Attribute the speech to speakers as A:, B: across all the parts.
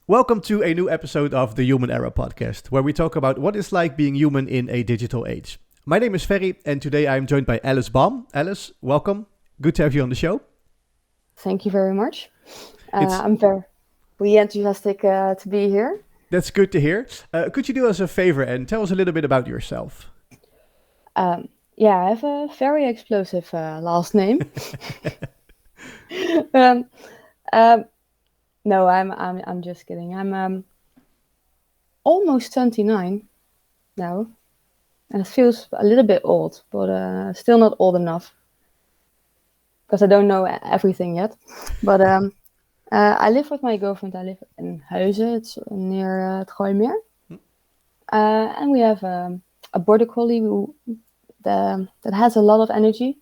A: Welcome to a new episode of the Human Era podcast, where we talk about what it's like being human in a digital age. My name is Ferry, and today I'm joined by Alice Bom. Alice, welcome. Good to have you on the show.
B: Thank you very much.
A: It's
B: I'm very enthusiastic to be here.
A: That's good to hear. Could you do us a favor and tell us a little bit about yourself?
B: I have a very explosive last name. um, um, no, I'm just kidding. I'm almost 29 now, and it feels a little bit old, but still not old enough because I don't know everything yet. But I live with my girlfriend. I live in Huizen. It's near het Gooimeer. And we have a border collie that has a lot of energy.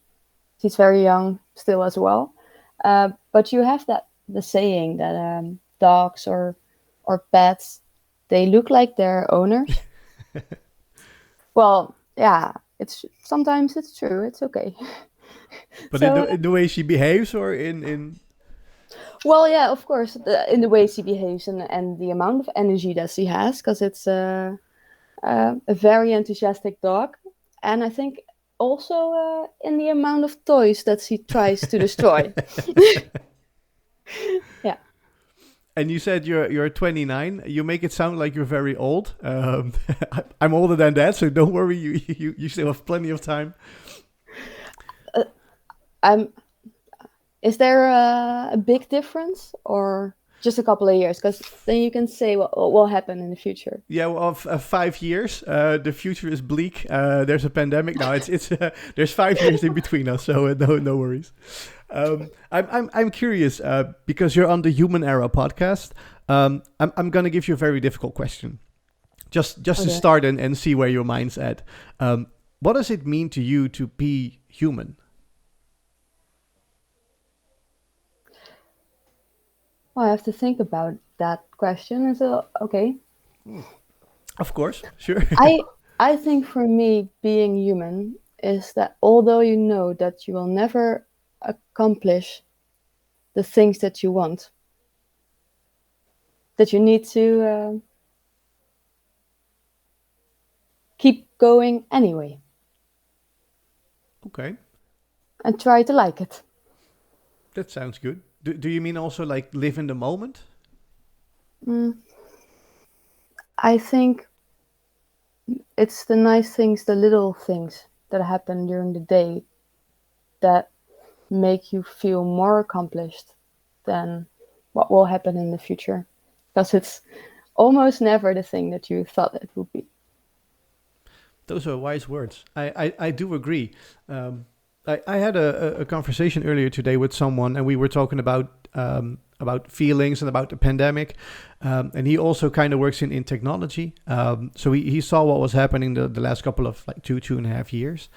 B: She's very young still as well. But you have the saying that dogs or pets, they look like their owners. Well, yeah, sometimes it's true. It's okay.
A: But
B: So,
A: in the way she behaves, or in
B: well, yeah, of course, in the way she behaves and the amount of energy that she has, because it's a very enthusiastic dog. And I think also in the amount of toys that she tries to destroy. Yeah.
A: And you said you're 29. You make it sound like you're very old. I'm older than that, so don't worry. You still have plenty of time.
B: I'm. Is there a big difference or just a couple of years? Because then you can say what will happen in the future.
A: Yeah, well, of 5 years. The future is bleak. There's a pandemic now. It's there's 5 years in between us, so no worries. I'm curious because you're on the Human Era podcast. I'm gonna give you a very difficult question, just to
B: Okay.
A: start and see where your mind's at. What does it mean to you to be human?
B: Well, I have to think about that question. Is it okay?
A: Of course, sure.
B: I I think for me, being human is that although you know that you will never accomplish the things that you want, that you need to keep going anyway
A: Okay,
B: and try to like it.
A: that sounds good. Do you mean also like live in the moment?
B: Mm, I think it's the nice things, the little things that happen during the day that make you feel more accomplished than what will happen in the future. Because it's almost never the thing that you thought it would be.
A: Those are wise words. I do agree. I had a conversation earlier today with someone, and we were talking about feelings and about the pandemic. And he also kind of works in technology. So he saw what was happening the last couple of like 2.5 years.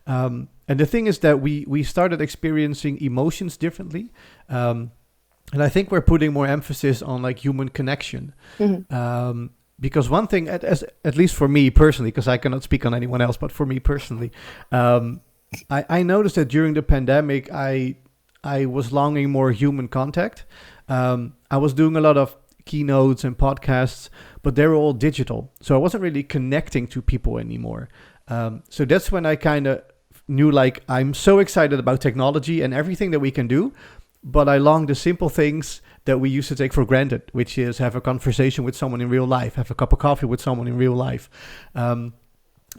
A: And the thing is that we started experiencing emotions differently. And I think we're putting more emphasis on like human connection.
B: Mhm.
A: Because one thing, at least for me personally, because I cannot speak on anyone else, but for me personally, I noticed that during the pandemic, I was longing more human contact. I was doing a lot of keynotes and podcasts, but they were all digital, so I wasn't really connecting to people anymore. So that's when I kind of knew, like, I'm so excited about technology and everything that we can do, but I long the simple things that we used to take for granted, which is have a conversation with someone in real life, have a cup of coffee with someone in real life.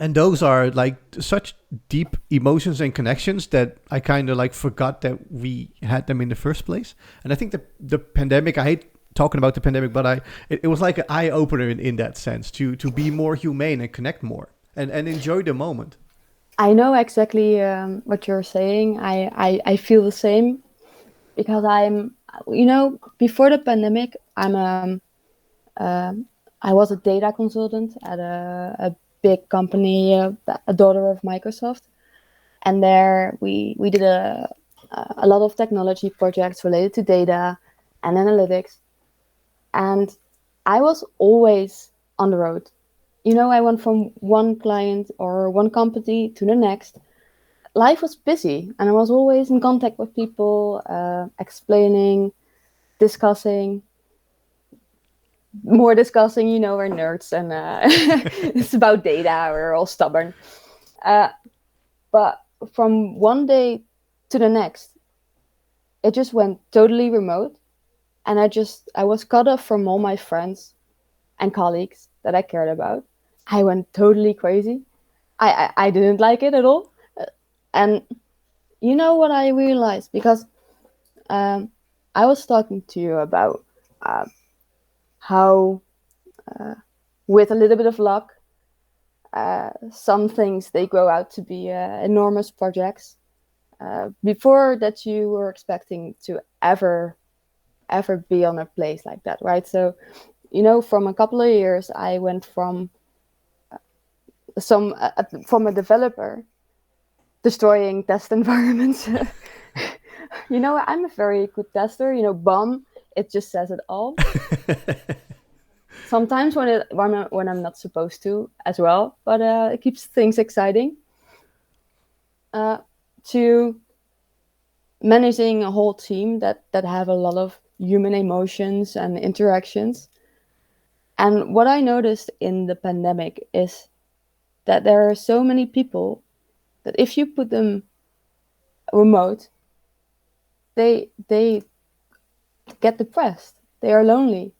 A: And those are like such deep emotions and connections that I kind of like forgot that we had them in the first place. And I think the pandemic, I hate talking about the pandemic, but it was like an eye opener in that sense to be more humane and connect more and enjoy the moment.
B: I know exactly what you're saying. I feel the same because before the pandemic, I was a data consultant at a big company, a daughter of Microsoft. And there we did a lot of technology projects related to data and analytics. And I was always on the road. I went from one client or one company to the next. Life was busy, and I was always in contact with people, explaining, discussing. more discussing, we're nerds and it's about data. We're all stubborn. But from one day to the next, it just went totally remote. And I was cut off from all my friends and colleagues that I cared about. I went totally crazy. I didn't like it at all. And you know what I realized? Because I was talking to you about how, with a little bit of luck, some things they grow out to be enormous projects. Before that, you were expecting to ever be on a place like that, right? So, from a couple of years, I went from from a developer destroying test environments. I'm a very good tester. Bom, it just says it all. Sometimes when I'm not supposed to as well, but it keeps things exciting. To managing a whole team that have a lot of human emotions and interactions. And what I noticed in the pandemic is that there are so many people that if you put them remote, they get depressed. They are lonely.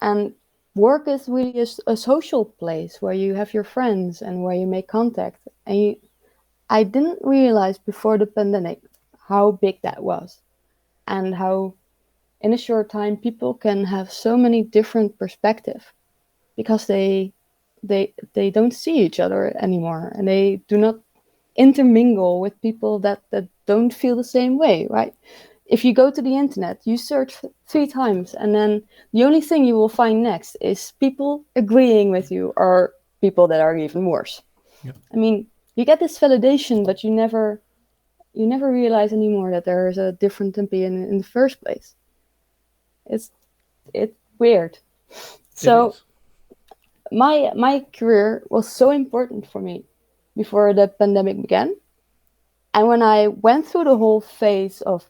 B: And work is really a social place where you have your friends and where you make contact. And I didn't realize before the pandemic how big that was, and how in a short time people can have so many different perspectives because they don't see each other anymore, and they do not intermingle with people that don't feel the same way, right? If you go to the internet, you search 3 times, and then the only thing you will find next is people agreeing with you or people that are even worse.
A: Yep.
B: I mean, you get this validation, but you never realize anymore that there is a different opinion in the first place. It's weird. So my career was so important for me before the pandemic began. And when I went through the whole phase of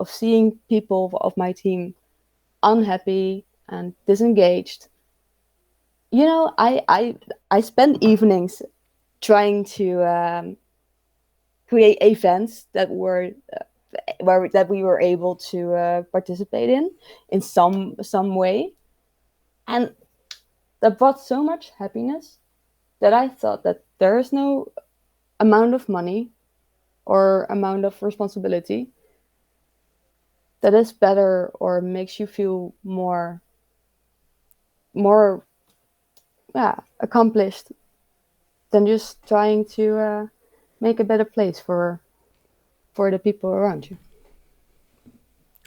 B: seeing people of my team unhappy and disengaged, I spent evenings trying to create events that were that we were able to participate in some way, and that brought so much happiness that I thought that there is no amount of money or amount of responsibility that is better or makes you feel more accomplished than just trying to make a better place for the people around you.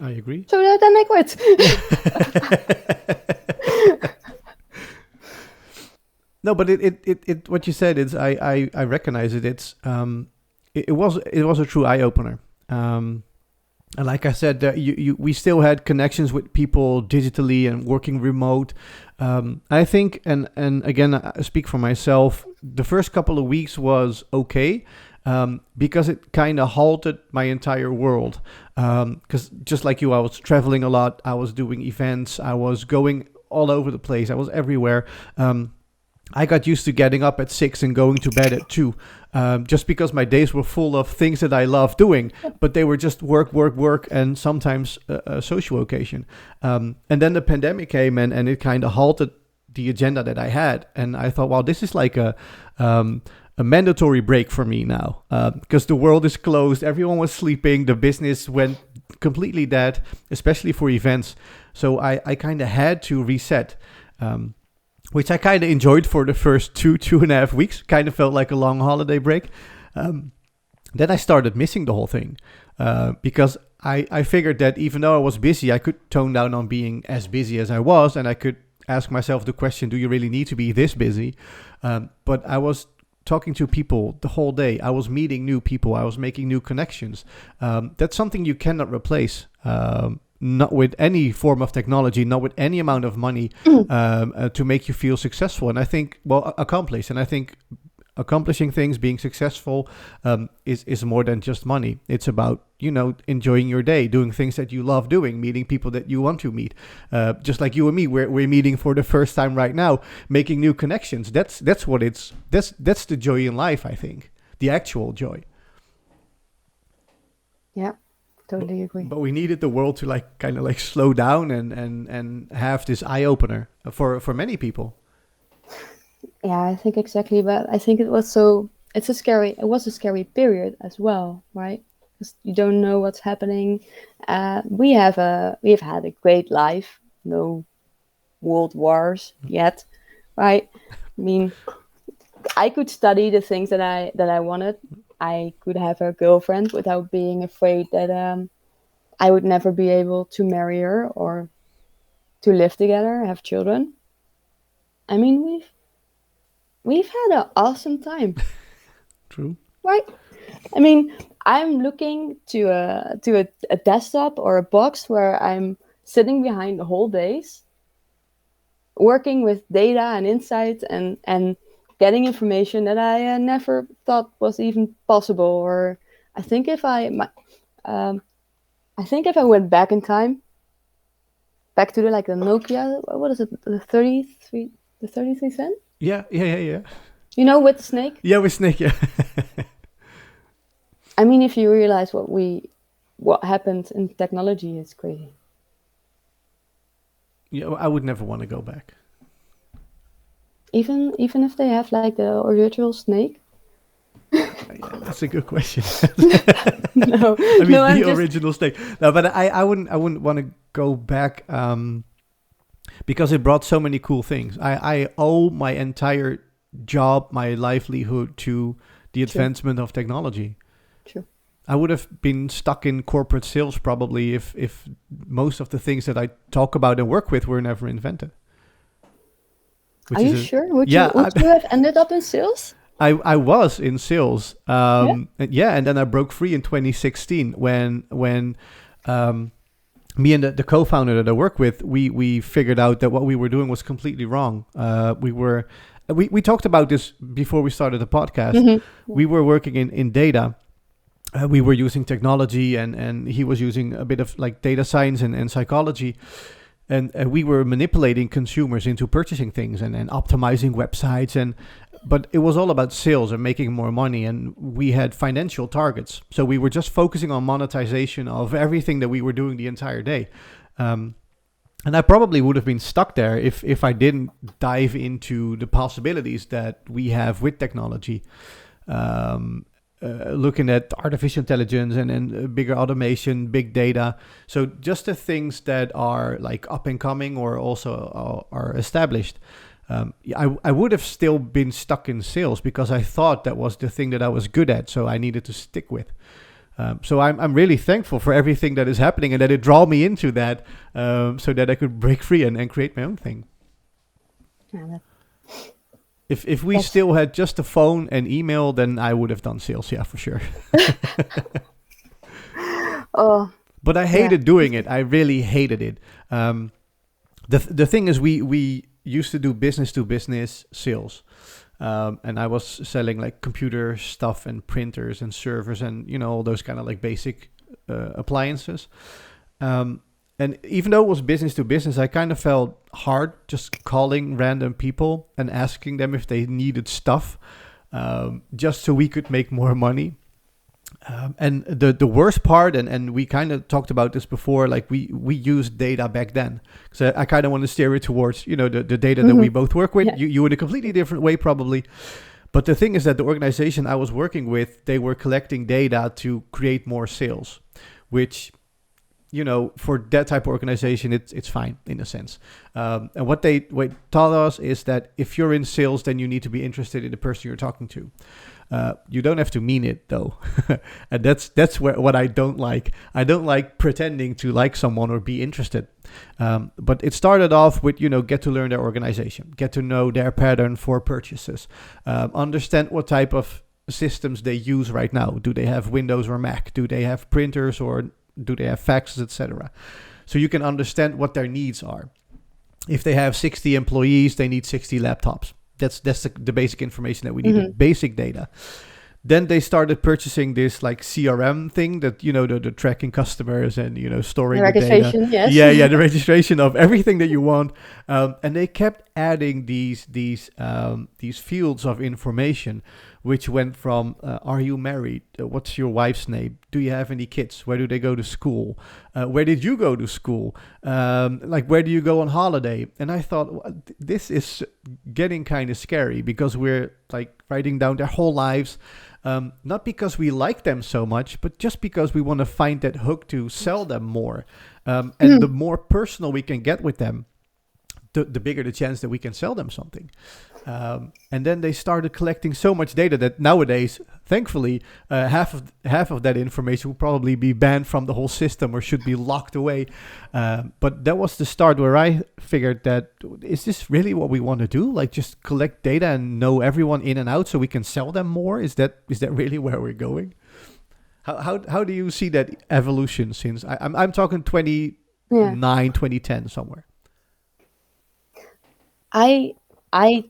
A: I agree.
B: So then I quit.
A: No, but it what you said is I recognize it. It's it was a true eye opener. And like I said, we still had connections with people digitally and working remote. I think, and again, I speak for myself, the first couple of weeks was okay. Because it kind of halted my entire world. Because just like you, I was traveling a lot. I was doing events. I was going all over the place. I was everywhere. I got used to getting up at 6 and going to bed at 2, just because my days were full of things that I love doing, but they were just work, and sometimes a social occasion. And then the pandemic came and it kind of halted the agenda that I had. And I thought, wow, this is like a mandatory break for me now, because the world is closed. Everyone was sleeping. The business went completely dead, especially for events. So I kind of had to reset, which I kind of enjoyed for the first 2.5 weeks. Kind of felt like a long holiday break. Then I started missing the whole thing, because I figured that even though I was busy, I could tone down on being as busy as I was, and I could ask myself the question, do you really need to be this busy? But I was talking to people the whole day. I was meeting new people. I was making new connections. That's something you cannot replace, not with any form of technology, not with any amount of money, to make you feel successful. And I think, accomplished. And I think accomplishing things, being successful, is more than just money. It's about enjoying your day, doing things that you love doing, meeting people that you want to meet. Just like you and me, we're meeting for the first time right now, making new connections. That's the joy in life, I think, the actual joy.
B: Yeah, totally agree.
A: But we needed the world to kind of slow down and have this eye opener for many people.
B: Yeah, I think exactly. But I think it was a scary period as well, right? Because you don't know what's happening. We have had a great life, no world wars yet, right? I mean, I could study the things that I wanted. I could have a girlfriend without being afraid that I would never be able to marry her or to live together, have children. I mean, we've had an awesome time.
A: True.
B: Right. I mean, I'm looking to a desktop or a box where I'm sitting behind the whole days, working with data and insights and getting information that I never thought was even possible. Or I think if I went back in time, back to the Nokia, what is it, the 33 cent?
A: Yeah.
B: With the snake.
A: Yeah, with Snake. Yeah.
B: I mean, if you realize what happened in technology, it's crazy.
A: Yeah, I would never want to go back.
B: Even if they have the original snake.
A: Yeah, that's a good question.
B: No,
A: I mean,
B: no,
A: the original snake. No, but I wouldn't want to go back because it brought so many cool things. I owe my entire job, my livelihood to the advancement of technology.
B: True.
A: I would have been stuck in corporate sales probably if most of the things that I talk about and work with were never invented.
B: Are you sure? Would you have ended up in sales?
A: I was in sales. And then I broke free in 2016 when me and the co-founder that I work with, we figured out that what we were doing was completely wrong. We talked about this before we started the podcast.
B: Mm-hmm.
A: We were working in data. We were using technology and he was using a bit of data science and psychology. And we were manipulating consumers into purchasing things and optimizing websites. But it was all about sales and making more money. And we had financial targets. So we were just focusing on monetization of everything that we were doing the entire day. And I probably would have been stuck there if I didn't dive into the possibilities that we have with technology. Looking at artificial intelligence and bigger automation, big data. So just the things that are up and coming or also are established. I would have still been stuck in sales because I thought that was the thing that I was good at. So I needed to stick with. So I'm really thankful for everything that is happening and that it drew me into that so that I could break free and create my own thing.
B: Yeah,
A: If we still had just a phone and email, then I would have done sales, yeah, for sure. But I hated doing it. I really hated it. The thing is, we used to do business to business sales, and I was selling computer stuff and printers and servers and all those kind of basic appliances. And even though it was business to business, I kind of felt hard just calling random people and asking them if they needed stuff just so we could make more money. And the worst part, and we kind of talked about this before, we used data back then. So I kind of want to steer it towards, the data that we both work with. Yeah. You in a completely different way probably. But the thing is that the organization I was working with, they were collecting data to create more sales, which... for that type of organization, it's fine in a sense. And what they taught us is that if you're in sales, then you need to be interested in the person you're talking to. You don't have to mean it though. And that's what I don't like. I don't like pretending to like someone or be interested. But it started off with, get to learn their organization, get to know their pattern for purchases, understand what type of systems they use right now. Do they have Windows or Mac? Do they have printers or do they have faxes, etc.? So you can understand what their needs are. If they have 60 employees, they need 60 laptops. That's the basic information that we need, basic data. Then they started purchasing this like CRM thing that, the tracking customers and,
B: The
A: storing the data.
B: registration, yes.
A: Yeah, yeah, the registration of everything that you want. And they kept adding these fields of information, which went from are you married? What's your wife's name? Do you have any kids? Where do they go to school? Where did you go to school? Like, where do you go on holiday? And I thought, this is getting kind of scary because we're like writing down their whole lives. Not because we like them so much, but just because we want to find that hook to sell them more. And the more personal we can get with them, the bigger the chance that we can sell them something. And then they started collecting so much data that nowadays, thankfully, half of that information will probably be banned from the whole system or should be locked away. But that was the start where I figured that, is this really what we want to do? Like, just collect data and know everyone in and out so we can sell them more? Is that really where we're going? How do you see that evolution since I'm talking
B: Yeah.
A: 2010 somewhere?
B: I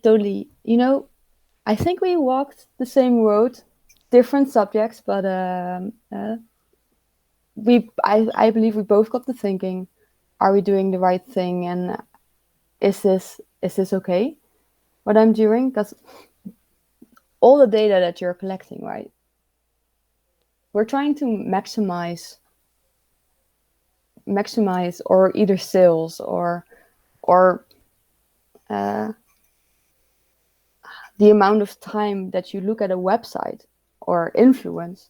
B: totally, I think we walked the same road, different subjects, but I believe we both got to thinking, are we doing the right thing, and is this okay, what I'm doing? Because all the data that you're collecting, right? We're trying to maximize or either sales or the amount of time that you look at a website or influence.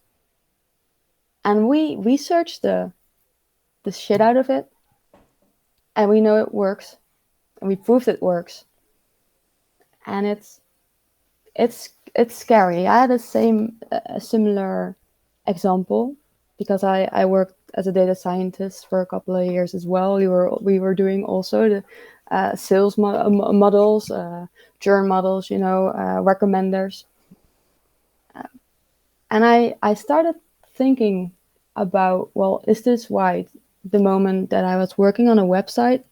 B: And we researched the shit out of it, and we know it works, and we proved it works. And it's scary. I had a similar example because I worked as a data scientist for a couple of years as well. We were doing also the sales models, churn models, recommenders. And I started thinking about, well, is this right? The moment that I was working on a website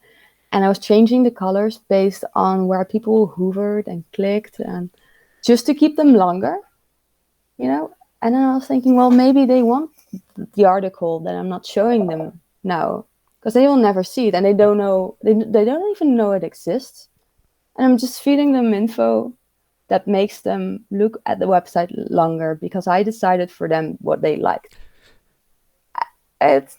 B: and I was changing the colors based on where people hovered and clicked, and just to keep them longer, And then I was thinking, well, maybe they want the article that I'm not showing them now, because they will never see it, and they don't know, they don't even know it exists. And I'm just feeding them info that makes them look at the website longer because I decided for them what they liked. It's,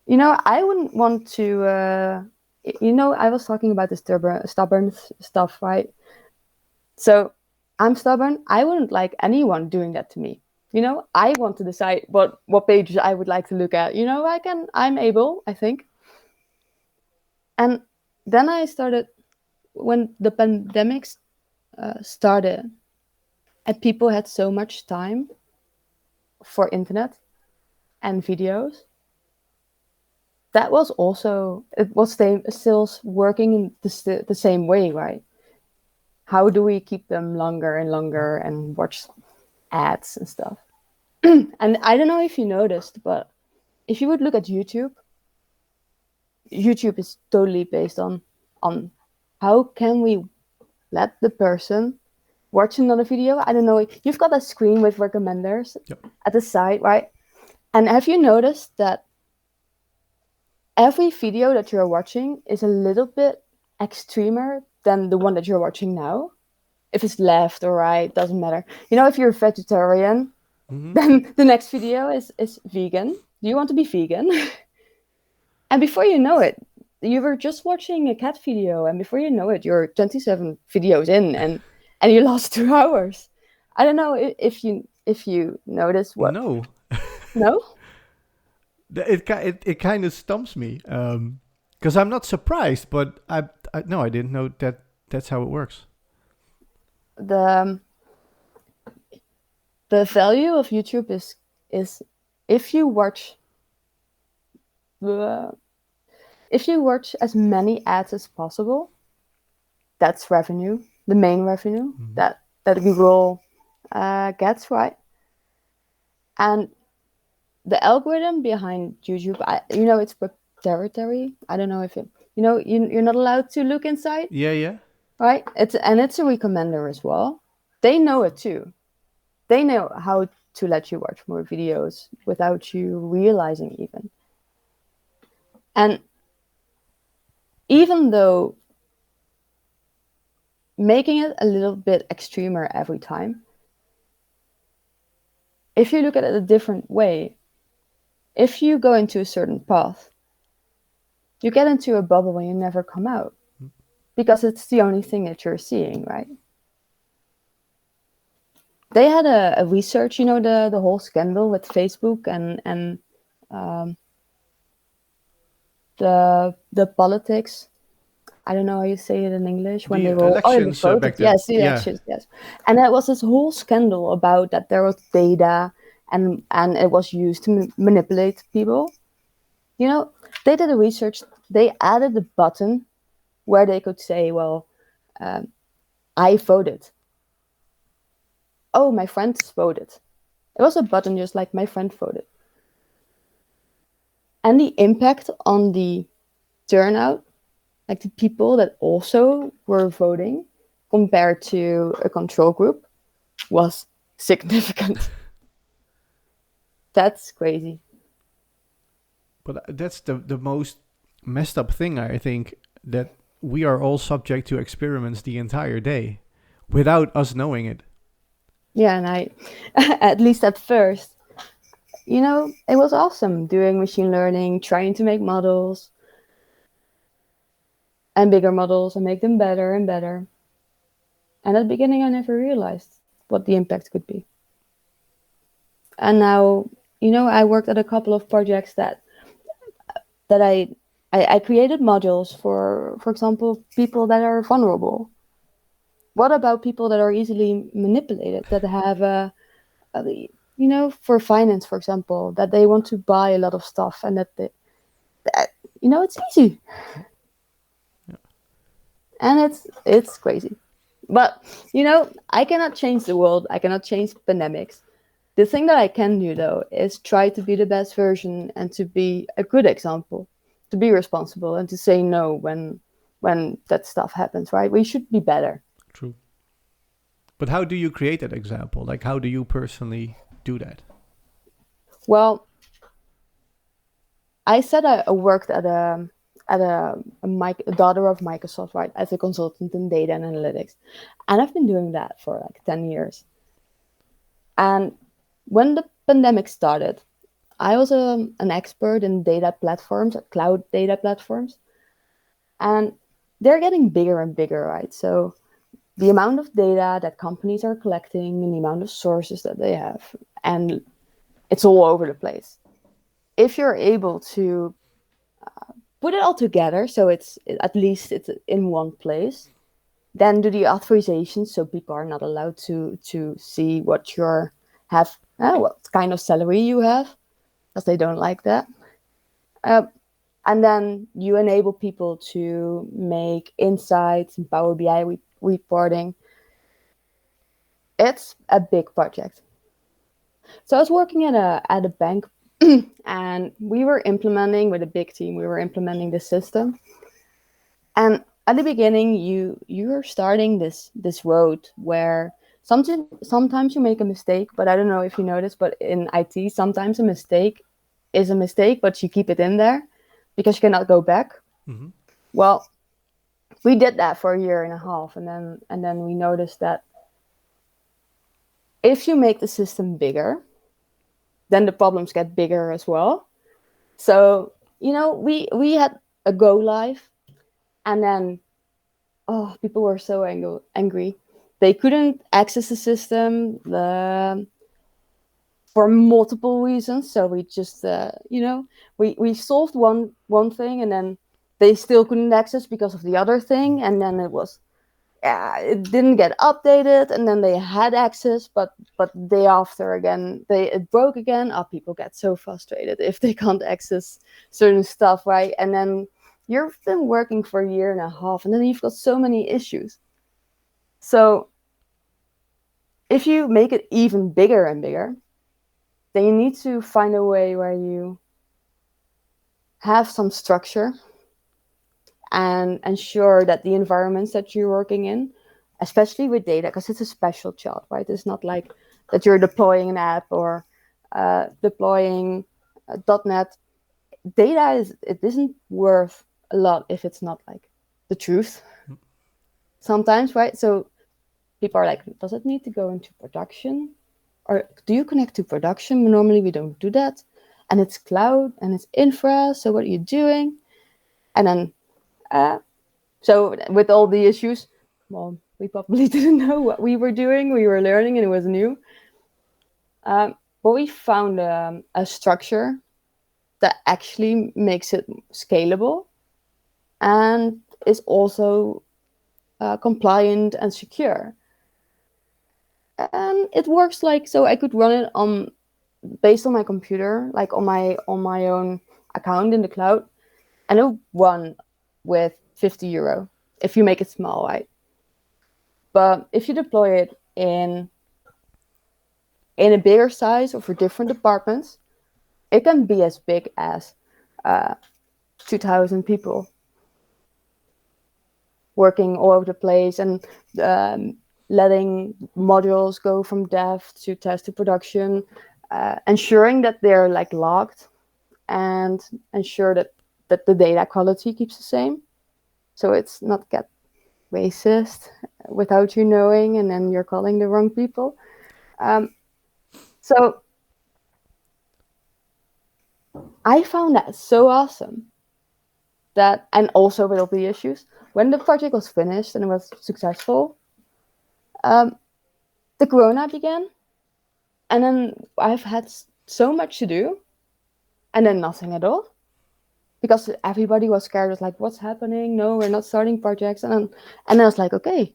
B: I wouldn't want to, I was talking about this stubborn stuff, right? So I'm stubborn. I wouldn't like anyone doing that to me. I want to decide what pages I would like to look at. I'm able, I think. And then I started, when the pandemic started and people had so much time for internet and videos, that was also, it was still working in the same way, right? How do we keep them longer and longer and watch ads and stuff? And I don't know if you noticed, but if you would look at YouTube is totally based on how can we let the person watch another video. I don't know, you've got a screen with recommenders. Yep. At the side, right? And have you noticed that every video that you're watching is a little bit extremer than the one that you're watching now? If it's left or right, doesn't matter. If you're a vegetarian, then the next video is vegan. Do you want to be vegan? And before you know it, you were just watching a cat video, and before you know it, you're 27 videos in, and you lost 2 hours. I don't know if you notice what.
A: No.
B: No?
A: It kind of stumps me because I'm not surprised, but I didn't know that that's how it works.
B: The value of YouTube is if you watch as many ads as possible, that's revenue, the main revenue that Google gets, right? And the algorithm behind YouTube, it's proprietary. I don't know if you're not allowed to look inside.
A: Yeah.
B: Right? It's a recommender as well. They know it too. they know how to let you watch more videos without you realizing even. And even though making it a little bit extremer every time, if you look at it a different way, if you go into a certain path, you get into a bubble and you never come out because it's the only thing that you're seeing, right? They had a research, the whole scandal with Facebook and um, the politics. I don't know how you say it in English when
A: The
B: they were the
A: elections
B: voted.
A: back then.
B: Yes, the
A: Yeah.
B: elections. Yes, and there was this whole scandal about that there was data and it was used to manipulate people. They did a research. They added a button where they could say, "Well, I voted. Oh, my friends voted." It was a button just like my friend voted, and the impact on the turnout, like the people that also were voting compared to a control group, was significant. That's crazy.
A: But that's the most messed up thing, I think, that we are all subject to experiments the entire day without us knowing it.
B: Yeah, and I, at least at first, it was awesome doing machine learning, trying to make models and bigger models and make them better and better. And at the beginning, I never realized what the impact could be. And now, I worked at a couple of projects that I created modules for example, people that are vulnerable. What about people that are easily manipulated, that have for finance, for example, that they want to buy a lot of stuff and that it's easy.
A: Yeah.
B: And it's crazy. But I cannot change the world. I cannot change pandemics. The thing that I can do though is try to be the best version and to be a good example, to be responsible and to say no when that stuff happens, right? We should be better.
A: True. But how do you create that example? Like, how do you personally do that?
B: Well, I said I worked a daughter of Microsoft, right, as a consultant in data and analytics, and I've been doing that for like 10 years. And when the pandemic started, I was an expert in data platforms, cloud data platforms, and they're getting bigger and bigger, right? So the amount of data that companies are collecting and the amount of sources that they have, and it's all over the place. If you're able to put it all together, so at least it's in one place, then do the authorization so people are not allowed to see what your have what kind of salary you have, because they don't like that. Uh, and then you enable people to make insights and Power BI reporting. It's a big project. So I was working at a bank, and we were implementing with a big team. We were implementing the system, and at the beginning, you're starting this road where sometimes you make a mistake. But I don't know if you notice, but in IT, sometimes a mistake is a mistake, but you keep it in there because you cannot go back.
A: Mm-hmm.
B: Well, we did that for a year and a half, and then we noticed that if you make the system bigger, then the problems get bigger as well. So we had a go live, and then people were so angry. They couldn't access the system for multiple reasons. So we just we solved one thing, and then they still couldn't access because of the other thing, and then it didn't get updated, and then they had access, but the day after again it broke again. People get so frustrated if they can't access certain stuff, right? And then you've been working for a year and a half, and then you've got so many issues. So if you make it even bigger and bigger, then you need to find a way where you have some structure and ensure that the environments that you're working in, especially with data, because it's a special job, right? It's not like that you're deploying an app or deploying .NET. Data it isn't worth a lot if it's not like the truth sometimes, right? So people are like, does it need to go into production? Or do you connect to production? Normally we don't do that. And it's cloud and it's infra, so what are you doing? And then, so with all the issues, well, we probably didn't know what we were doing. We were learning and it was new. But we found a structure that actually makes it scalable and is also compliant and secure. And it works like, so I could run it on based on my computer, like on my own account in the cloud, and it run with 50 euro if you make it small, right? But if you deploy it in a bigger size or for different departments, it can be as big as 2,000 people working all over the place and letting modules go from dev to test to production, ensuring that they're like logged and ensure that the data quality keeps the same. So it's not get racist without you knowing, and then you're calling the wrong people. So I found that so awesome that, and also with all the issues, when the project was finished and it was successful, the corona began, and then I've had so much to do, and then nothing at all, because everybody was scared. It was like, what's happening? No, we're not starting projects. And I was like, okay,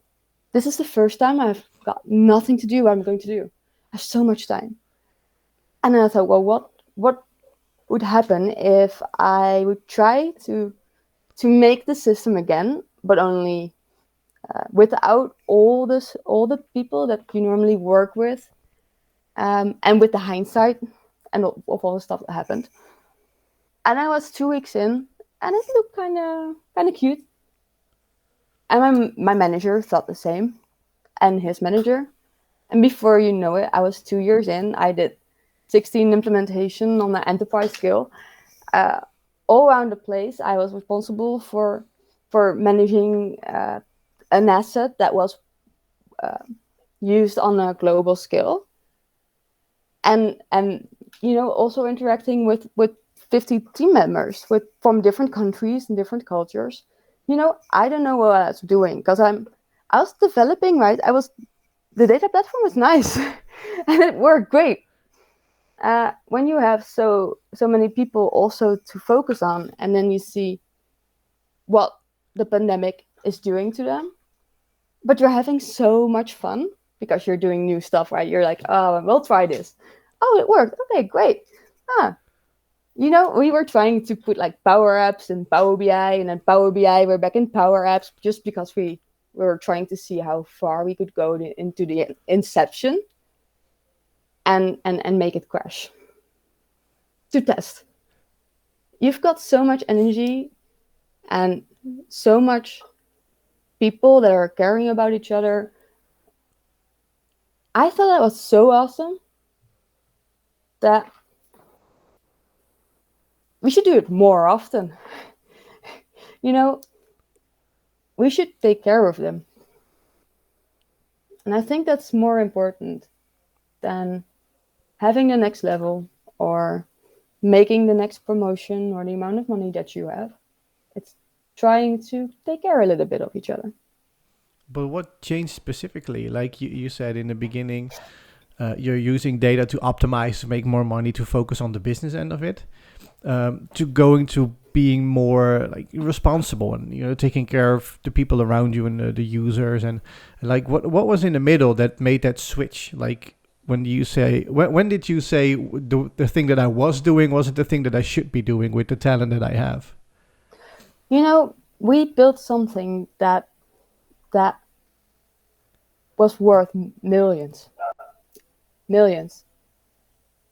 B: this is the first time I've got nothing to do. What I'm going to do? I have so much time. And then I thought, well, what would happen if I would try to make the system again, but only without all the people that you normally work with, and with the hindsight and of all the stuff that happened. And I was 2 weeks in, and it looked kind of cute. And my manager thought the same, and his manager. And before you know it, I was 2 years in. I did 16 implementation on the enterprise scale. All around the place, I was responsible for managing an asset that was used on a global scale, and also interacting with 50 team members from different countries and different cultures. I don't know what I was doing because I was developing, right? The data platform was nice and it worked great. When you have so many people also to focus on, and then you see what the pandemic is doing to them, but you're having so much fun because you're doing new stuff, right? You're like, oh, we'll try this. Oh, it worked. Okay, great. Ah, we were trying to put like Power Apps and Power BI, and then Power BI, we're back in Power Apps just because we were trying to see how far we could go into the inception and make it crash to test. You've got so much energy and so much people that are caring about each other. I thought that was so awesome that we should do it more often. We should take care of them. And I think that's more important than having the next level or making the next promotion or the amount of money that you have. It's trying to take care a little bit of each other.
A: But what changed specifically? Like you said in the beginning, you're using data to optimize, to make more money, to focus on the business end of it, to going to being more like responsible and taking care of the people around you and the users and like what was in the middle that made that switch? Like when did you say the thing that I was doing wasn't the thing that I should be doing with the talent that I have?
B: We built something that was worth millions, millions,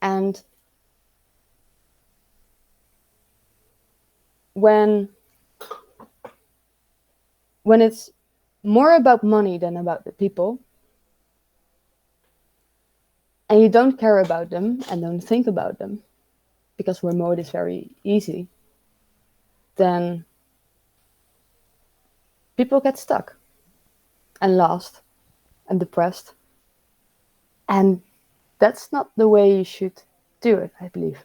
B: and when it's more about money than about the people, and you don't care about them and don't think about them because remote is very easy, then people get stuck and lost and depressed. And that's not the way you should do it, I believe.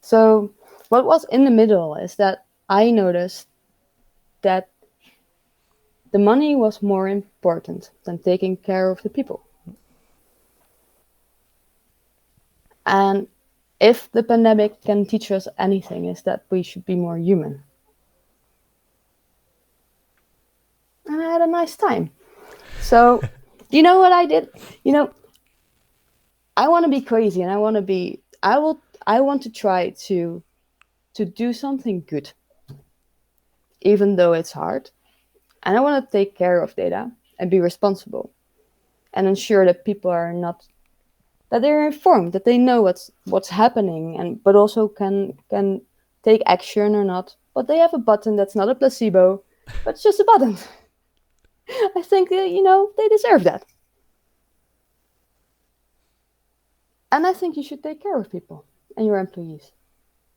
B: So what was in the middle is that I noticed that the money was more important than taking care of the people. And if the pandemic can teach us anything, is that we should be more human. And I had a nice time. So, you know what I did? You know, I want to be crazy, and I want to try to do something good, even though it's hard. And I want to take care of data and be responsible and ensure that people are not, that they're informed, that they know what's happening, and but also can take action or not. But they have a button that's not a placebo, but it's just a button. I think they deserve that. And I think you should take care of people and your employees,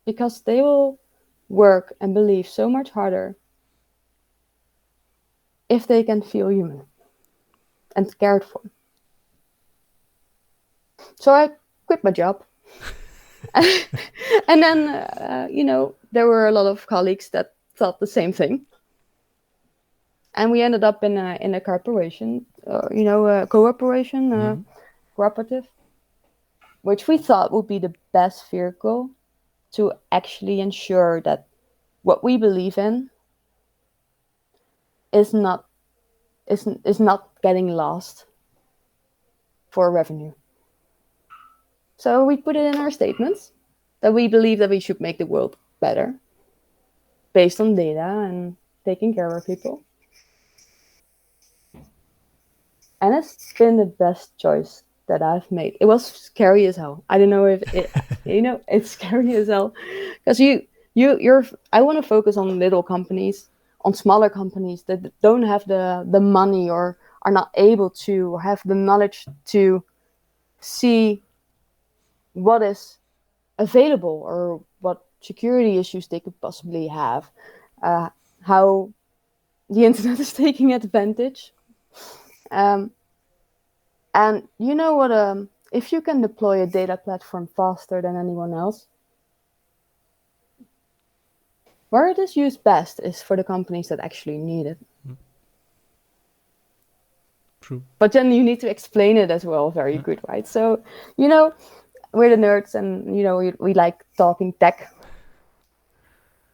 B: because they will work and believe so much harder if they can feel human and cared for. So I quit my job. And then, there were a lot of colleagues that thought the same thing. And we ended up in a corporation, a cooperation, cooperative, which we thought would be the best vehicle to actually ensure that what we believe in is not getting lost for revenue. So we put it in our statements that we believe that we should make the world better based on data and taking care of people. And it's been the best choice that I've made. It was scary as hell. I don't know if it, it's scary as hell, because I want to focus on little companies, on smaller companies that don't have the money or are not able to, or have the knowledge to see what is available or what security issues they could possibly have, how the internet is taking advantage. And you know what? If you can deploy a data platform faster than anyone else, where it is used best is for the companies that actually need it.
A: True.
B: But then you need to explain it as well very good, right? So, we're the nerds, and we like talking tech.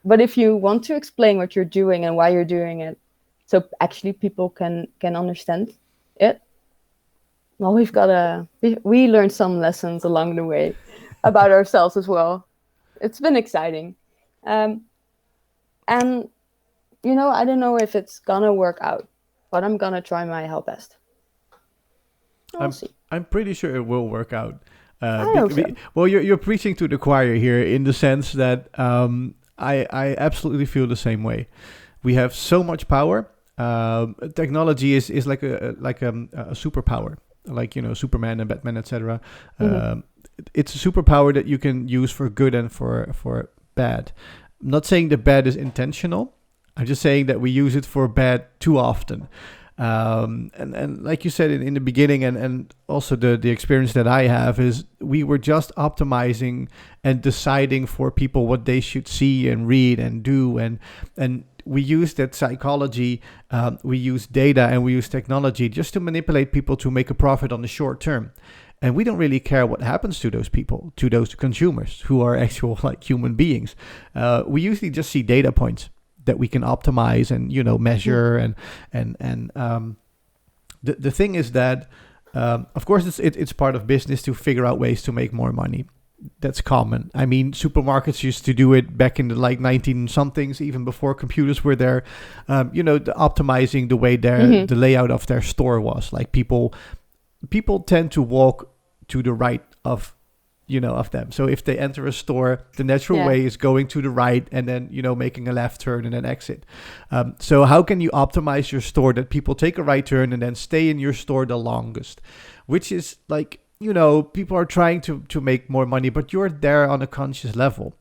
B: But if you want to explain what you're doing and why you're doing it, so actually people can understand it, well, we learned some lessons along the way about ourselves as well. It's been exciting. And I don't know if it's gonna work out, but I'm gonna try my hell best. We'll see.
A: I'm pretty sure it will work out.
B: I hope so.
A: Well, you're preaching to the choir here, in the sense that I absolutely feel the same way. We have so much power. Technology is like a superpower, like Superman and Batman, etc. It's a superpower that you can use for good and for bad. I'm not saying the bad is intentional. I'm just saying that we use it for bad too often. And like you said in the beginning, and also the experience that I have is, we were just optimizing and deciding for people what they should see and read and do, and we use that psychology, we use data, and we use technology just to manipulate people to make a profit on the short term. And we don't really care what happens to those people, to those consumers who are actual like human beings. We usually just see data points that we can optimize and measure, and the thing is that of course it's part of business to figure out ways to make more money. That's common. I mean, supermarkets used to do it back in the 19 somethings, even before computers were there. Optimizing the way the layout of their store was. Like people tend to walk to the right of them. So if they enter a store, the natural way is going to the right and then, making a left turn and then exit. So how can you optimize your store that people take a right turn and then stay in your store the longest? Which is like people are trying to make more money, but you're there on a conscious level.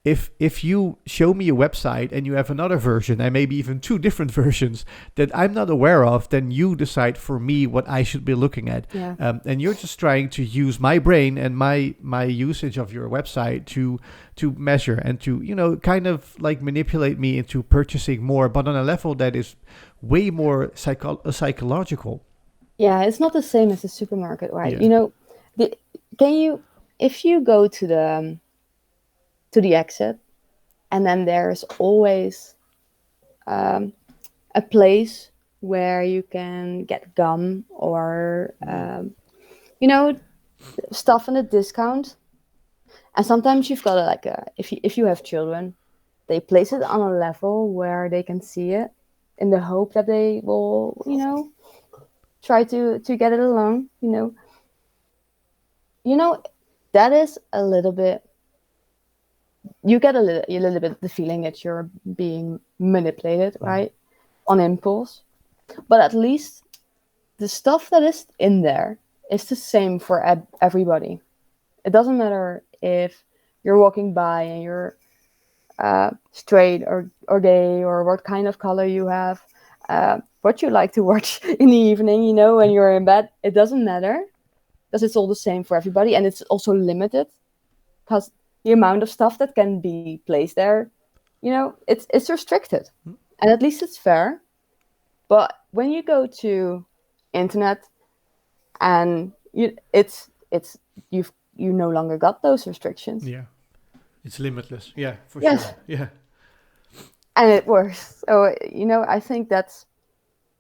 A: If you show me a website and you have another version and maybe even two different versions that I'm not aware of, then you decide for me what I should be looking at.
B: Yeah.
A: And you're just trying to use my brain and my usage of your website to measure and to kind of like manipulate me into purchasing more, but on a level that is way more psychological.
B: Yeah, it's not the same as the supermarket, right?
A: Yeah.
B: The, can you, if you go to the exit, and then there's always a place where you can get gum or stuff in a discount. And sometimes you've got like if you have children, they place it on a level where they can see it, in the hope that they will try to get it along. That is a little bit. You get a little bit the feeling that you're being manipulated, right, on impulse. But at least the stuff that is in there is the same for everybody. It doesn't matter if you're walking by and you're straight or gay, or what kind of color you have, what you like to watch in the evening, when you're in bed. It doesn't matter, because it's all the same for everybody, and it's also limited, because the amount of stuff that can be placed there, it's restricted, and at least it's fair. But when you go to internet, and you no longer got those restrictions.
A: Yeah, it's limitless. Yeah, for
B: Yes.
A: sure. Yeah.
B: And it works. So I think that's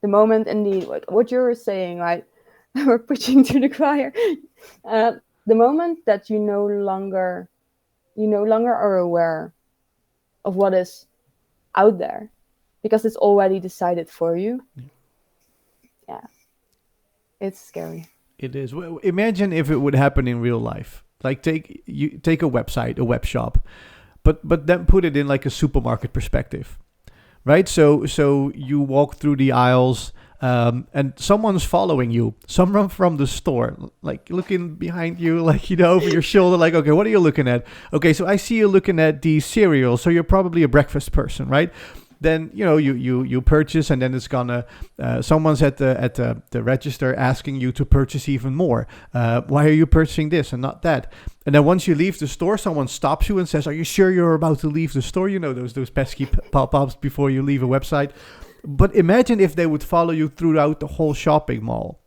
B: the moment. Indeed, what you're saying, right? We're preaching to the choir. The moment that you no longer are aware of what is out there, because it's already decided for you. Yeah, it's scary.
A: It is. Well, imagine if it would happen in real life. Like take a website, a web shop, but then put it in like a supermarket perspective, right? So you walk through the aisles, and someone's following you. Someone from the store, like looking behind you, like over your shoulder, like, okay, what are you looking at? Okay, so I see you looking at the cereal. So you're probably a breakfast person, right? Then you purchase, and then it's gonna someone's at the register asking you to purchase even more. Why are you purchasing this and not that? And then once you leave the store, someone stops you and says, "Are you sure you're about to leave the store?" Those pesky pop-ups before you leave a website. But imagine if they would follow you throughout the whole shopping mall.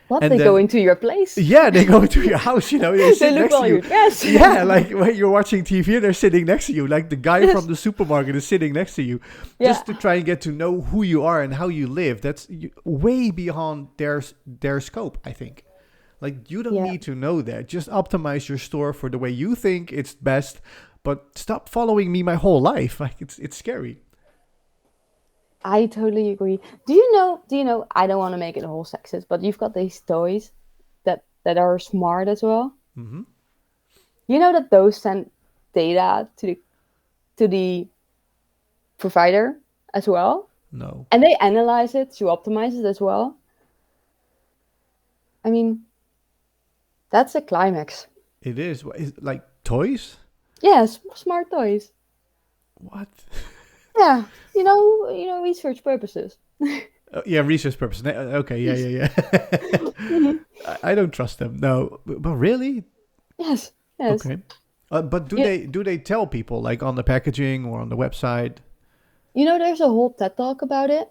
B: What,
A: and
B: they
A: then,
B: go into your place?
A: Yeah, they go into your house. They
B: They
A: sit
B: look
A: next
B: while
A: to you.
B: you're dressed.
A: Yeah, like when you're watching TV, they're sitting next to you. Like the guy from the supermarket is sitting next to you, just to try and get to know who you are and how you live. That's way beyond their scope, I think. Like you don't need to know that. Just optimize your store for the way you think it's best, but stop following me my whole life. Like it's scary.
B: I totally agree. Do you know, I don't want to make it a whole sexist, but you've got these toys that are smart as well.
A: Mm-hmm.
B: You know that those send data to the provider as well?
A: No.
B: And they analyze it to optimize it as well. I mean, that's a climax.
A: It is. Is it like toys?
B: Yes, smart toys.
A: What?
B: Yeah, research purposes.
A: Yeah, research purpose. Okay, yeah.
B: Mhm.
A: I don't trust them. No, but really?
B: Yes.
A: Okay. But do they tell people like on the packaging or on the website?
B: There's a whole TED talk about it.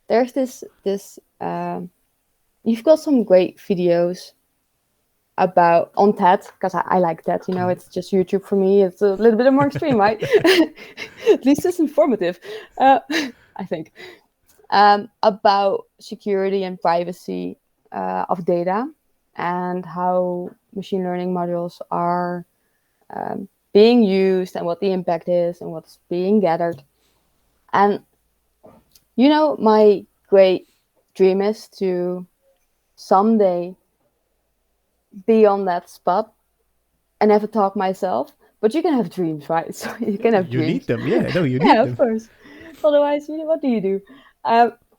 B: There's this you've got some great videos about on TED, because I like TED. It's just YouTube for me. It's a little bit more extreme, right? At least it's informative, I think. About security and privacy of data, and how machine learning models are being used, and what the impact is, and what's being gathered. And my great dream is to someday be on that spot and have a talk myself. But you can have dreams, right? So you can have dreams.
A: You need them, yeah. No, you need
B: yeah,
A: them.
B: of course. Otherwise, what do you do?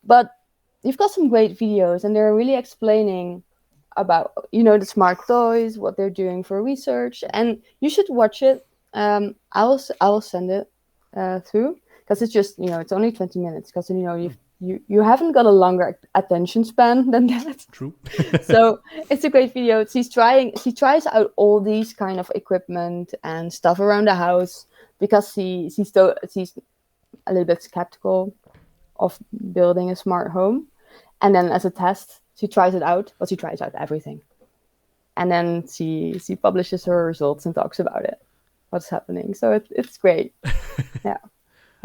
B: But you've got some great videos, and they're really explaining about, you know, the smart toys, what they're doing for research, and you should watch it. I will send it through, because it's just, you know, it's only 20 minutes, because, you know, you haven't got a longer attention span than that.
A: True.
B: So it's a great video. She tries out all these kind of equipment and stuff around the house, because she's a little bit skeptical of building a smart home. And then as a test, she tries it out, but she tries out everything. And then she publishes her results and talks about it, what's happening. So it's great. Yeah.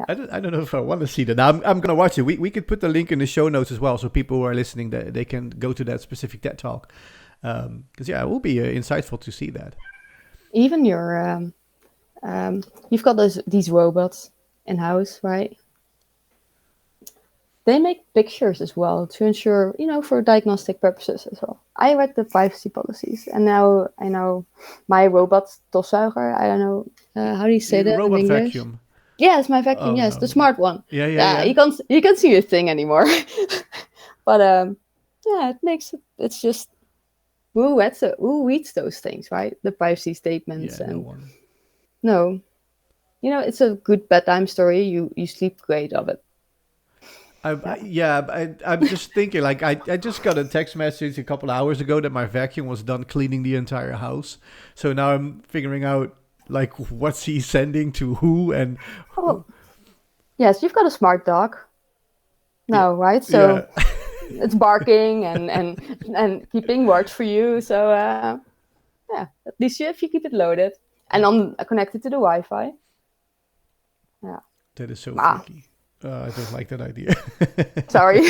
A: I don't know if I want to see that. Now, I'm going to watch it. We could put the link in the show notes as well, so people who are listening, they can go to that specific TED Talk. Because, it will be insightful to see that.
B: Even you've got these robots in-house, right? They make pictures as well to ensure, you know, for diagnostic purposes as well. I read the privacy policies, and now I know my robot stofzuiger. I don't know how do you say that
A: robot
B: in English?
A: vacuum.
B: Yes, my vacuum.
A: Oh,
B: Yes,
A: no.
B: the smart one.
A: Yeah.
B: You can't see a thing anymore. But yeah, it's just who reads those things, right? The privacy statements,
A: Yeah,
B: and
A: no one.
B: no, you know, it's a good bedtime story. You sleep great of it.
A: I'm just thinking, like, I just got a text message a couple hours ago that my vacuum was done cleaning the entire house. So now I'm figuring out, like, what's he sending to who and...
B: Oh, yes, you've got a smart dog now, right? So
A: Yeah.
B: it's barking and keeping watch for you. So yeah, at least if you keep it loaded and connected to the Wi-Fi. Yeah.
A: That is so freaky. I don't like that idea.
B: Sorry.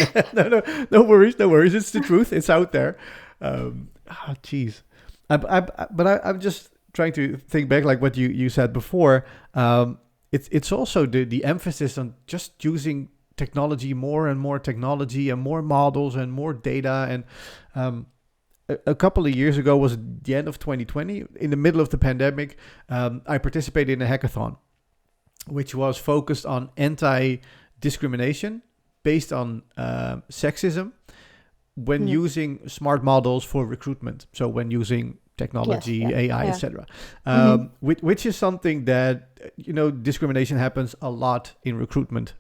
A: No worries. It's the truth. It's out there. Jeez. I'm just trying to think back, like what you said before. It's also the emphasis on just using technology, more and more technology, and more models and more data. And a couple of years ago, was the end of 2020, in the middle of the pandemic, I participated in a hackathon, which was focused on anti-discrimination based on sexism when using smart models for recruitment. So when using technology, AI, etc. Which is something that, you know, discrimination happens a lot in recruitment,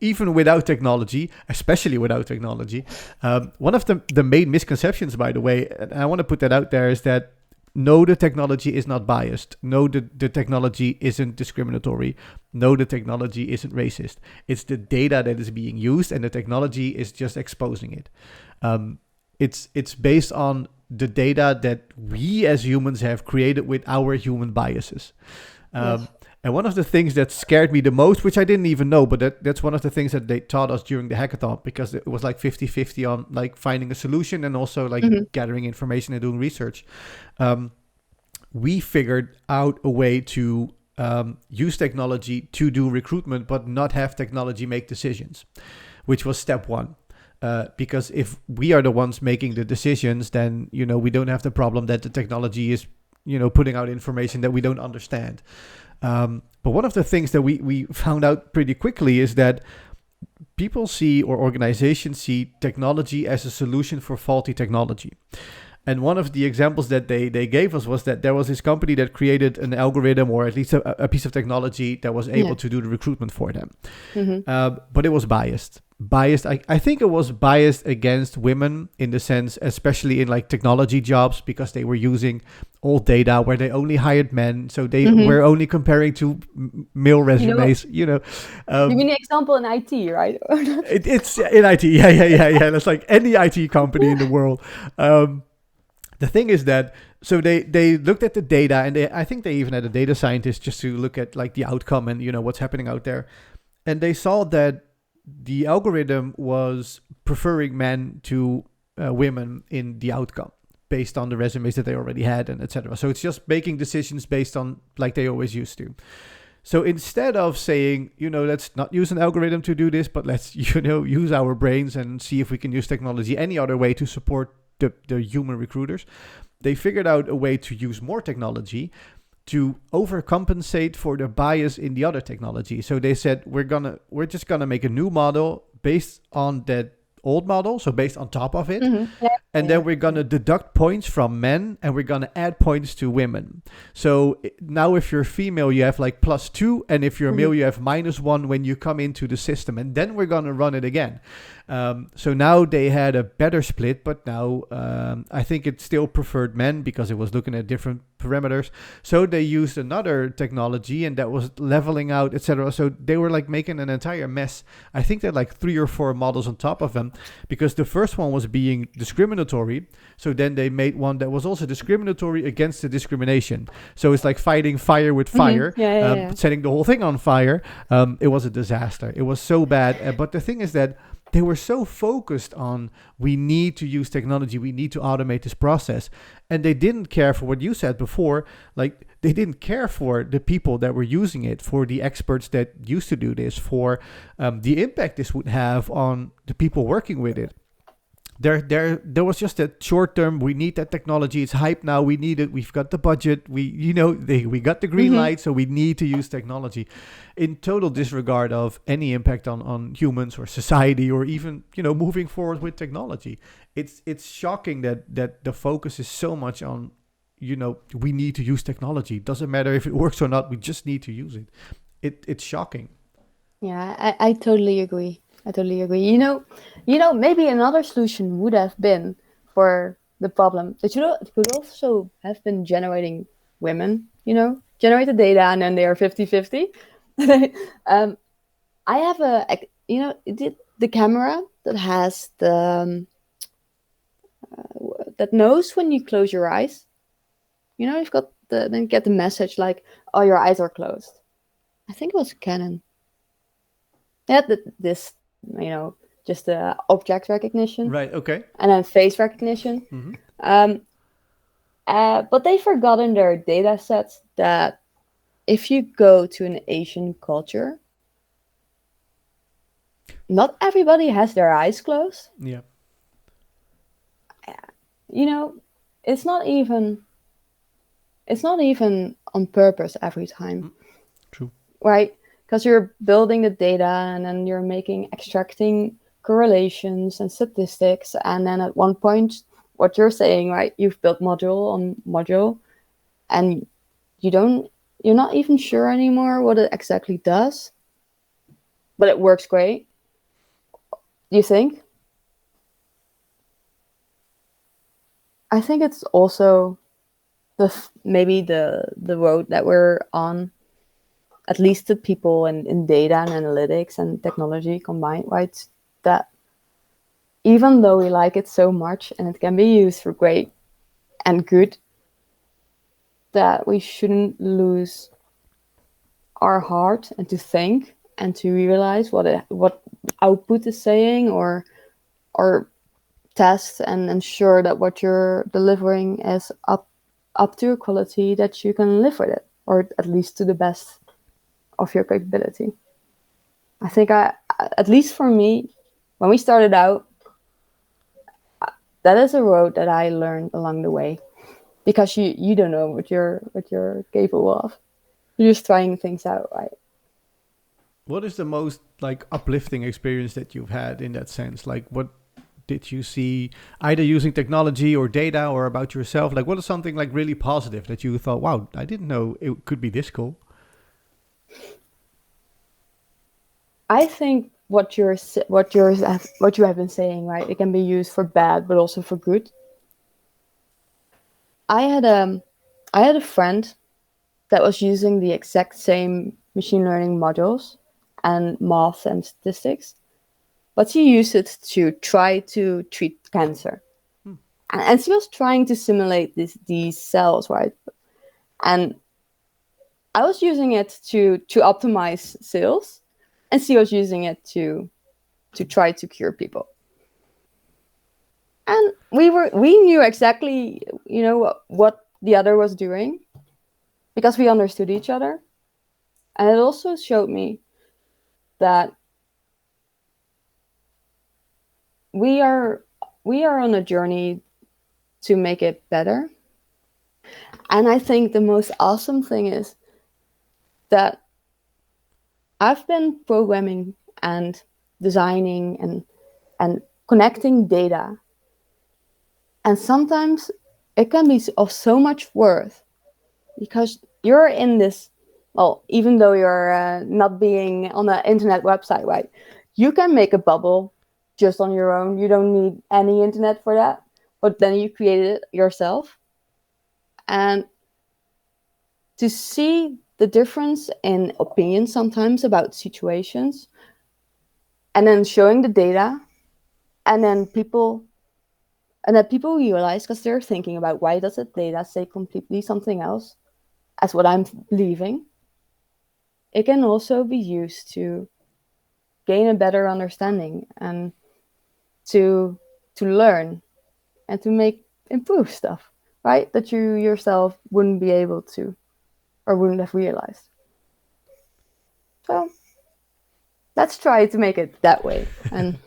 A: even without technology, especially without technology. One of the main misconceptions, by the way, and I want to put that out there, is that no, the technology is not biased. No, the technology isn't discriminatory. No, the technology isn't racist. It's the data that is being used, and the technology is just exposing it. It's based on the data that we as humans have created with our human biases.
B: Yes.
A: And one of the things that scared me the most, which I didn't even know, but that's one of the things that they taught us during the hackathon, because it was like 50-50 on like finding a solution and also like gathering information and doing research. We figured out a way to use technology to do recruitment, but not have technology make decisions, which was step one. Because if we are the ones making the decisions, then, you know, we don't have the problem that the technology is, you know, putting out information that we don't understand. But one of the things that we found out pretty quickly is that people see, or organizations see, technology as a solution for faulty technology. And one of the examples that they gave us was that there was this company that created an algorithm, or at least a piece of technology that was able to do the recruitment for them. But it was biased. I think it was biased against women, in the sense, especially in like technology jobs, because they were using old data where they only hired men. So they were only comparing to male resumes, you know.
B: You mean the example in IT, right?
A: It's in IT. Yeah. That's like any IT company in the world. The thing is that, so they looked at the data, and I think they even had a data scientist just to look at like the outcome and, you know, what's happening out there. And they saw that the algorithm was preferring men to women in the outcome based on the resumes that they already had, and etc. So it's just making decisions based on like they always used to. So instead of saying, you know, let's not use an algorithm to do this, but let's, you know, use our brains and see if we can use technology any other way to support the human recruiters, they figured out a way to use more technology to overcompensate for the bias in the other technology. So they said, we're just gonna make a new model based on that old model, so based on top of it.
B: Yeah,
A: And
B: yeah.
A: then we're going to deduct points from men and we're going to add points to women. So now if you're female, you have like +2. And if you're
B: Mhm.
A: male, you have -1 when you come into the system. And then we're going to run it again. So now they had a better split, but now I think it still preferred men because it was looking at different parameters. So they used another technology and that was leveling out, etc. So they were like making an entire mess. I think they had like 3 or 4 models on top of them because the first one was being discriminatory. So then they made one that was also discriminatory against the discrimination. So it's like fighting fire with fire,
B: Yeah, yeah, yeah.
A: setting the whole thing on fire. It was a disaster. It was so bad. But the thing is that they were so focused on we need to use technology, we need to automate this process. And they didn't care for what you said before. Like they didn't care for the people that were using it, for the experts that used to do this, for the impact this would have on the people working with it. There was just a short term. We need that technology. It's hype now. We need it. We've got the budget. We got the green light, so we need to use technology, in total disregard of any impact on humans or society or even moving forward with technology. It's shocking that the focus is so much on we need to use technology. Doesn't matter if it works or not. We just need to use it. It's shocking.
B: Yeah, I totally agree. I totally agree. Maybe another solution would have been for the problem that it could also have been generating women, generate the data and then they are 50-50. um, I have the camera that has that knows when you close your eyes. You've got then you get the message like, oh, your eyes are closed. I think it was Canon. Yeah, this, just object recognition
A: Right. Okay.
B: and then face recognition.
A: Hmm.
B: Um, but they forgot in their data sets that if you go to an Asian culture, not everybody has their eyes closed.
A: Yeah.
B: You know, it's not even on purpose every time,
A: True.
B: right? Because you're building the data and then you're extracting correlations and statistics, and then at one point, what you're saying, right? You've built module on module, and you're not even sure anymore what it exactly does, but it works great. Do you think? I think it's also maybe the road that we're on, at least the people in data and analytics and technology combined, right? That even though we like it so much and it can be used for great and good, that we shouldn't lose our heart and to think and to realize what output is saying, or test and ensure that what you're delivering is up to a quality that you can live with it, or at least to the best of your capability. I think at least for me, when we started out, that is a road that I learned along the way, because you don't know what you're capable of. You're just trying things out, right?
A: What is the most like uplifting experience that you've had in that sense? Like what did you see either using technology or data or about yourself? Like what is something like really positive that you thought, wow, I didn't know it could be this cool?
B: I think what you have been saying, right? It can be used for bad, but also for good. I had a friend that was using the exact same machine learning modules and math and statistics, but she used it to try to treat cancer. And she was trying to simulate these cells, right? And I was using it to optimize sales, and she was using it to try to cure people. And we knew exactly, what the other was doing, because we understood each other. And it also showed me that we are on a journey to make it better. And I think the most awesome thing is that I've been programming and designing and connecting data. And sometimes it can be of so much worth because you're in this, well, even though you're not being on an internet website, right? You can make a bubble just on your own. You don't need any internet for that. But then you created it yourself. And to see the difference in opinion sometimes about situations, and then showing the data, and then people realize, because they're thinking about, why does the data say completely something else as what I'm believing? It can also be used to gain a better understanding and to learn and to improve stuff, right? That you yourself wouldn't be able to or wouldn't have realized. So let's try to make it that way. And,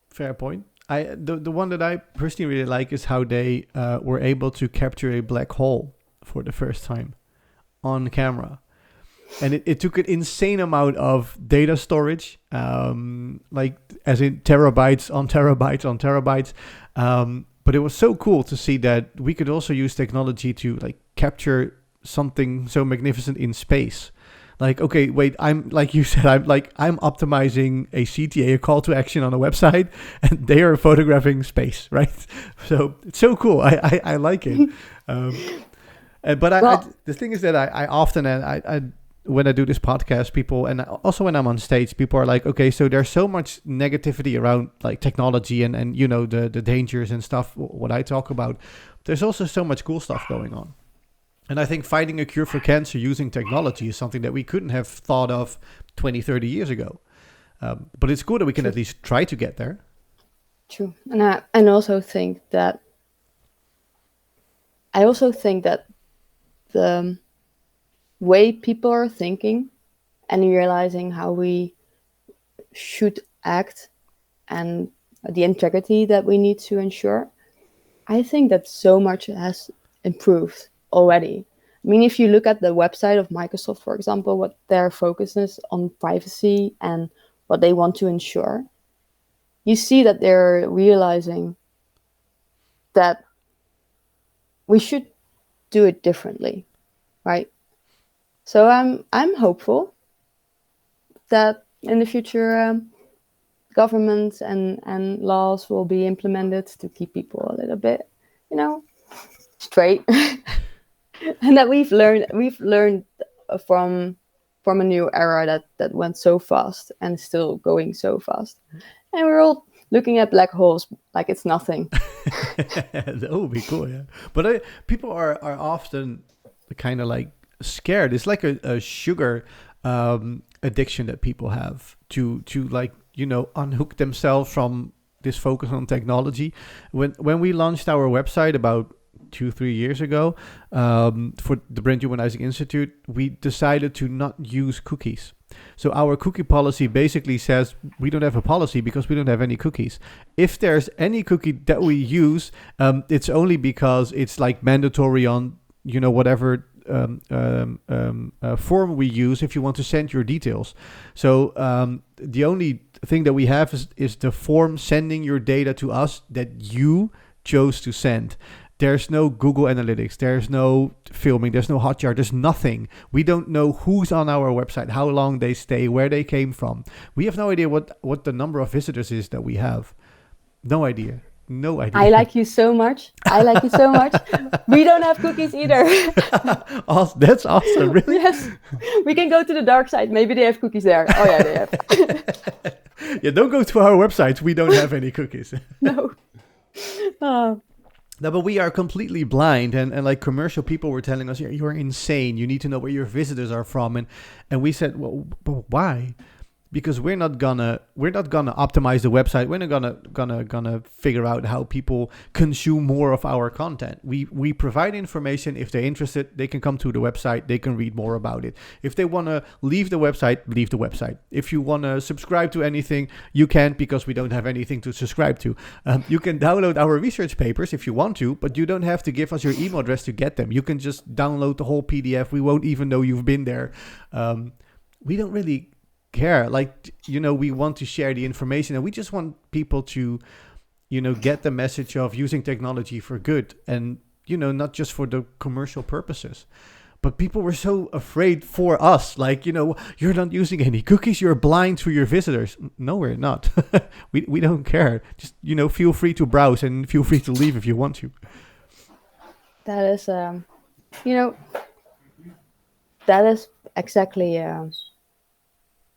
A: Fair point. The one that I personally really like is how they were able to capture a black hole for the first time on camera. And it took an insane amount of data storage, like as in terabytes on terabytes on terabytes. But it was so cool to see that we could also use technology to like capture something so magnificent in space. Like, okay, wait, I'm like you said, I'm optimizing a CTA, a call to action on a website, and they are photographing space, right? So it's so cool. I like it. But the thing is that I often, and when I do this podcast, people, and also when I'm on stage, people are like, okay, so there's so much negativity around like technology and you know, the dangers and stuff, what I talk about. There's also so much cool stuff going on. And I think finding a cure for cancer using technology is something that we couldn't have thought of 20, 30 years ago. But it's cool that we can at least try to get there.
B: True. And I also think that the way people are thinking and realizing how we should act and the integrity that we need to ensure, I think that so much has improved already. I mean, if you look at the website of Microsoft, for example, what their focus is on privacy and what they want to ensure, you see that they're realizing that we should do it differently, right? So I'm hopeful that in the future, governments and laws will be implemented to keep people a little bit, straight. And that we've learned from a new era that went so fast and still going so fast. And we're all looking at black holes like it's nothing.
A: That would be cool, yeah. But people are often kind of like scared. It's like a sugar addiction that people have to like, unhook themselves from this focus on technology. When we launched our website about 2-3 years ago, for the Brain Humanizing Institute, we decided to not use cookies. So our cookie policy basically says we don't have a policy because we don't have any cookies. If there's any cookie that we use, it's only because it's like mandatory on, whatever form we use if you want to send your details. So the only thing that we have is the form sending your data to us that you chose to send. There's no Google Analytics. There's no filming. There's no Hotjar. There's nothing. We don't know who's on our website, how long they stay, where they came from. We have no idea what the number of visitors is that we have. No idea. No idea.
B: I like you so much. We don't have cookies either.
A: That's awesome. Really?
B: Yes. We can go to the dark side. Maybe they have cookies there. Oh, yeah, they have.
A: Yeah, don't go to our website. We don't have any cookies.
B: No.
A: No, but we are completely blind, and like commercial people were telling us, you're insane. You need to know where your visitors are from, and we said, well, but why? Because we're not gonna optimize the website. We're not gonna figure out how people consume more of our content. We provide information. If they're interested, they can come to the website. They can read more about it. If they want to leave the website, leave the website. If you want to subscribe to anything, you can't, because we don't have anything to subscribe to. You can download our research papers if you want to, but you don't have to give us your email address to get them. You can just download the whole PDF. We won't even know you've been there. We don't really care. Like, we want to share the information, and we just want people to, get the message of using technology for good, and, not just for the commercial purposes. But people were so afraid for us, like, you're not using any cookies, you're blind to your visitors. No, we're not. we don't care. Just, feel free to browse and feel free to leave if you want to.
B: That is, that is exactly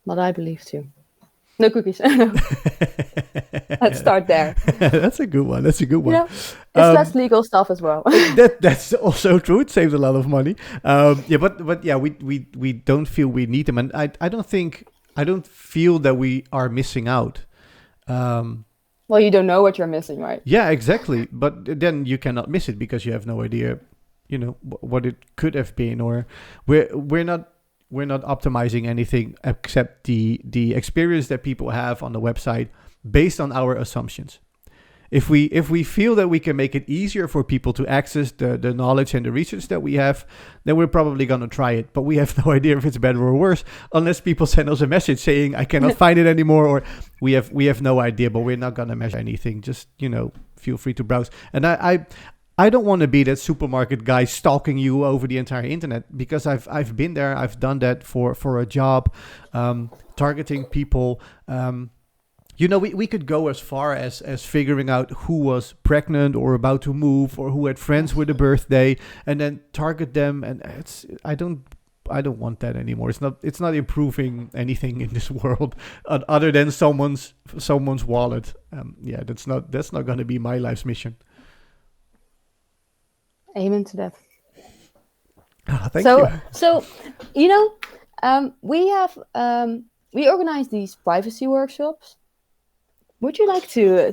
B: what I believe too. No cookies. Let's start there.
A: That's a good one.
B: It's less legal stuff as well.
A: That's also true. It saves a lot of money. But yeah, we don't feel we need them, and I don't feel that we are missing out.
B: Well, you don't know what you're missing, right?
A: Yeah, exactly. But then you cannot miss it because you have no idea, what it could have been, or we're not optimizing anything except the experience that people have on the website based on our assumptions. If we feel that we can make it easier for people to access the knowledge and the research that we have, then we're probably going to try it. But we have no idea if it's better or worse unless people send us a message saying, I cannot find it anymore, or we have no idea, but we're not going to measure anything. Just, feel free to browse. And I don't want to be that supermarket guy stalking you over the entire internet, because I've been there. I've done that for a job, targeting people. We could go as far as figuring out who was pregnant or about to move or who had friends with a birthday, and then target them. And I don't want that anymore. It's not improving anything in this world other than someone's wallet. That's not going to be my life's mission.
B: Amen to that.
A: Thank you.
B: So, we organize these privacy workshops. Would you like to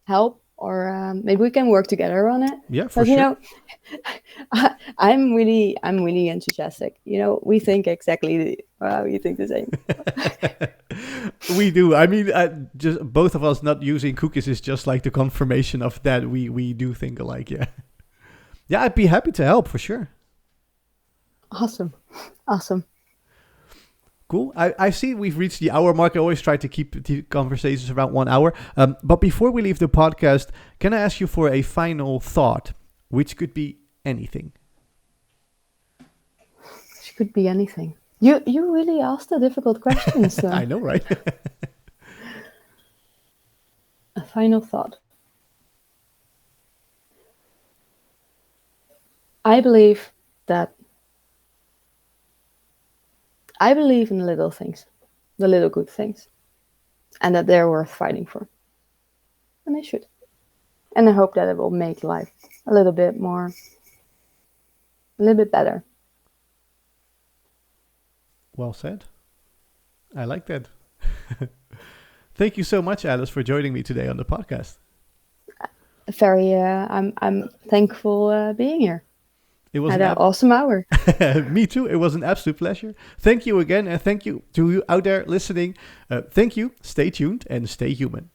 B: help, or maybe we can work together on it?
A: Yeah, for sure.
B: I'm really enthusiastic. We think exactly. We think the same.
A: We do. I mean, just both of us not using cookies is just like the confirmation of that. We do think alike. Yeah. Yeah, I'd be happy to help for sure.
B: Awesome.
A: Cool. I see we've reached the hour mark. I always try to keep the conversations around 1 hour. But before we leave the podcast, can I ask you for a final thought, which could be anything?
B: Which could be anything. You really asked the difficult questions.
A: I know, right?
B: A final thought. I believe in the little things, the little good things, and that they're worth fighting for. And they should. And I hope that it will make life a little bit better.
A: Well said. I like that. Thank you so much, Alice, for joining me today on the podcast.
B: I'm thankful being here.
A: It was
B: an awesome hour.
A: Me too. It was an absolute pleasure. Thank you again, and thank you to you out there listening. Thank you. Stay tuned and stay human.